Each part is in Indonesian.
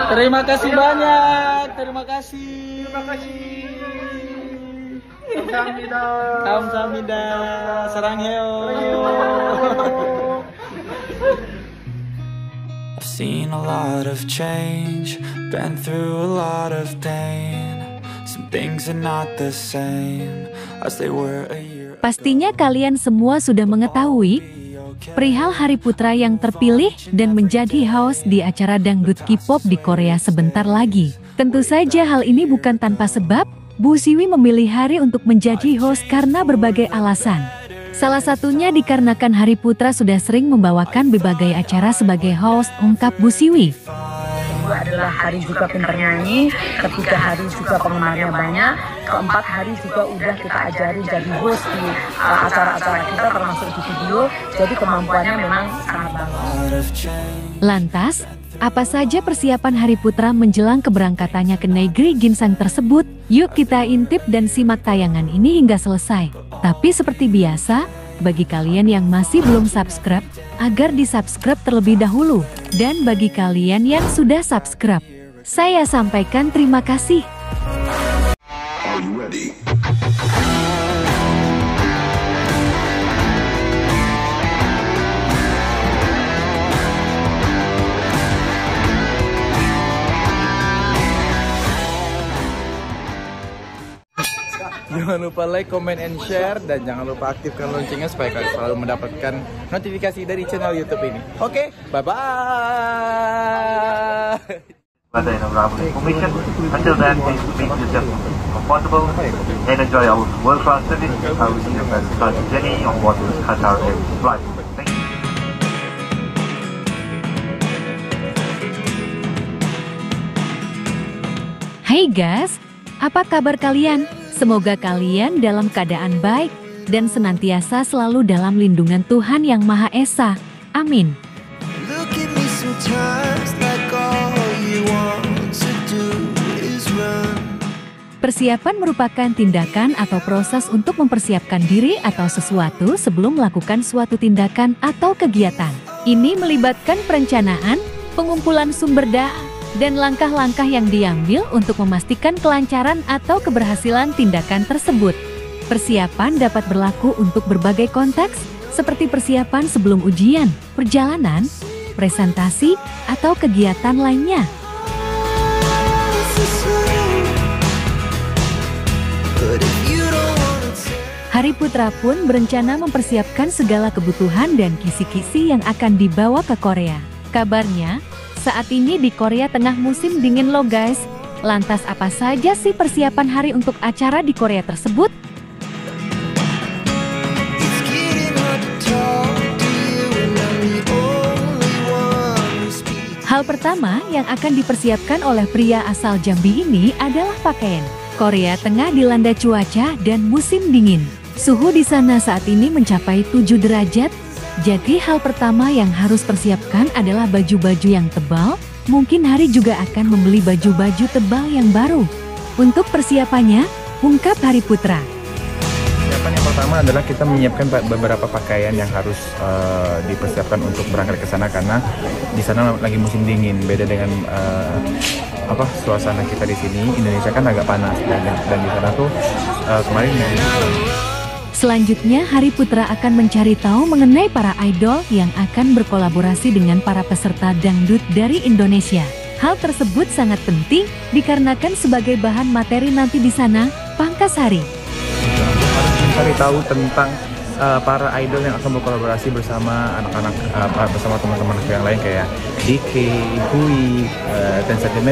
Terima kasih banyak. Terima kasih. Kamsahamnida. Saranghaeo. I've seen a lot of change, been through a lot of pain. Some things are not the same as they were a year ago. Pastinya kalian semua sudah mengetahui perihal Hari Putra yang terpilih dan menjadi host di acara dangdut K-pop di Korea sebentar lagi. Tentu saja hal ini bukan tanpa sebab. Bu Siwi memilih Hari untuk menjadi host karena berbagai alasan. Salah satunya dikarenakan Hari Putra sudah sering membawakan berbagai acara sebagai host, ungkap Bu Siwi. Kedua adalah Hari juga pintar nyanyi, ketiga Hari juga penggemarnya banyak, keempat Hari juga udah kita ajari jadi host di acara-acara kita termasuk di video, jadi kemampuannya memang sangat bagus. Lantas, apa saja persiapan Hari Putra menjelang keberangkatannya ke negeri ginseng tersebut? Yuk kita intip dan simak tayangan ini hingga selesai. Tapi seperti biasa, bagi kalian yang masih belum subscribe, agar di-subscribe terlebih dahulu. Dan bagi kalian yang sudah subscribe, saya sampaikan terima kasih. Jangan lupa like, comment, and share. Dan jangan lupa aktifkan loncengnya supaya kalian selalu mendapatkan notifikasi dari channel YouTube ini. Oke, bye-bye. Until then, please make yourself comfortable and enjoy our world-class service. I will see you at the journey on board Qatar Airways flight. Thank you. Hai guys, apa kabar kalian? Semoga kalian dalam keadaan baik dan senantiasa selalu dalam lindungan Tuhan Yang Maha Esa. Amin. Persiapan merupakan tindakan atau proses untuk mempersiapkan diri atau sesuatu sebelum melakukan suatu tindakan atau kegiatan. Ini melibatkan perencanaan, pengumpulan sumber daya, dan langkah-langkah yang diambil untuk memastikan kelancaran atau keberhasilan tindakan tersebut. Persiapan dapat berlaku untuk berbagai konteks, seperti persiapan sebelum ujian, perjalanan, presentasi, atau kegiatan lainnya. Hari Putra pun berencana mempersiapkan segala kebutuhan dan kisi-kisi yang akan dibawa ke Korea. Kabarnya, saat ini di Korea tengah musim dingin loh guys. Lantas apa saja sih persiapan Hari untuk acara di Korea tersebut? Hal pertama yang akan dipersiapkan oleh pria asal Jambi ini adalah pakaian. Korea Tengah dilanda cuaca dan musim dingin. Suhu di sana saat ini mencapai 7 derajat. Jadi hal pertama yang harus persiapkan adalah baju-baju yang tebal. Mungkin Hari juga akan membeli baju-baju tebal yang baru. Untuk persiapannya, ungkap Hari Putra. Persiapan yang pertama adalah kita menyiapkan beberapa pakaian yang harus dipersiapkan untuk berangkat ke sana karena di sana lagi musim dingin. Beda dengan suasana kita di sini. Indonesia kan agak panas dan di sana tuh kemarin. Selanjutnya, Hari Putra akan mencari tahu mengenai para idol yang akan berkolaborasi dengan para peserta dangdut dari Indonesia. Hal tersebut sangat penting dikarenakan sebagai bahan materi nanti di sana, pangkas Hari. Harus mencari tahu tentang para idol yang akan berkolaborasi bersama anak-anak, bersama teman-teman yang lain kayak DK, Hui, 10 cm,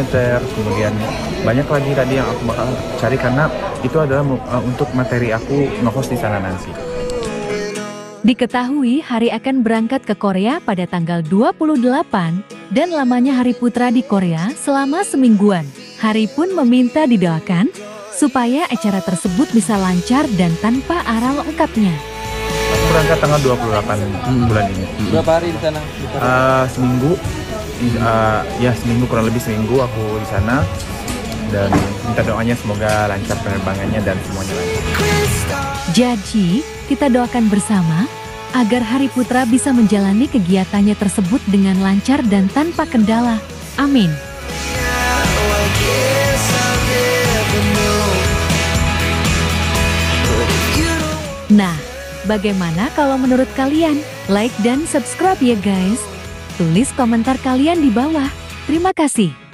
kemudian banyak lagi tadi yang aku bakal cari karena itu adalah untuk materi aku nge-host di sana nanti. Diketahui Hari akan berangkat ke Korea pada tanggal 28 dan lamanya Hari Putra di Korea selama semingguan. Hari pun meminta didoakan supaya acara tersebut bisa lancar dan tanpa aral ungkapnya. Aku berangkat tanggal 28 bulan ini. Berapa hari di sana? Seminggu. Seminggu, kurang lebih seminggu aku di sana. Dan minta doanya semoga lancar penerbangannya dan semuanya lancar. Jadi, kita doakan bersama agar Hari Putra bisa menjalani kegiatannya tersebut dengan lancar dan tanpa kendala. Amin. Nah, bagaimana kalau menurut kalian? Like dan subscribe ya guys. Tulis komentar kalian di bawah. Terima kasih.